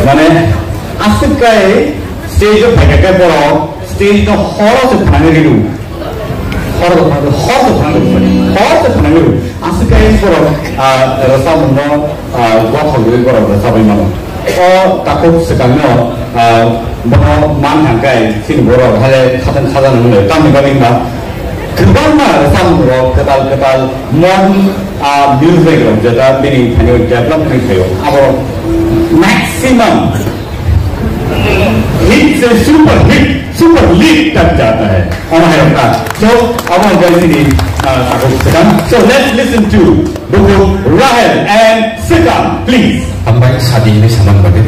মানে আসকাই স্টেজ ফাইকাকে বড় স্টেজ তো হরতে ফাঙ্গিরু হরতে ফাঙ্গিরু আসকাই বড় রসামুন গথগৈ বড় রসাবাই মানো ও তাকো সেকানো বড় মান হাঙ্কাই সিন বড় হালে খাতান খাজান হলে কামি বালিংবা गोबां रोखोमनि गोदाल मर्न म्यूजिक जेटा बेनि फाइनाल डेवलपमेंट थयो अब मैक्सिमम हिट से सुपर हिट तक जाता है हमारे का सो अब हम जल्दी so let's listen to Buku Rahel and Swkang please हम भाई शादी में सामान बने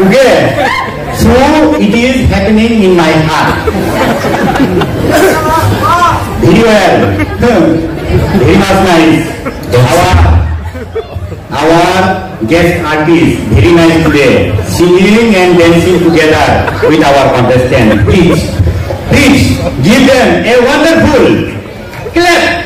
Okay, so it is happening in my heart. Very well, very much nice. Our guest artist, very nice today, singing and dancing together with our contestant. Please give them a wonderful clap.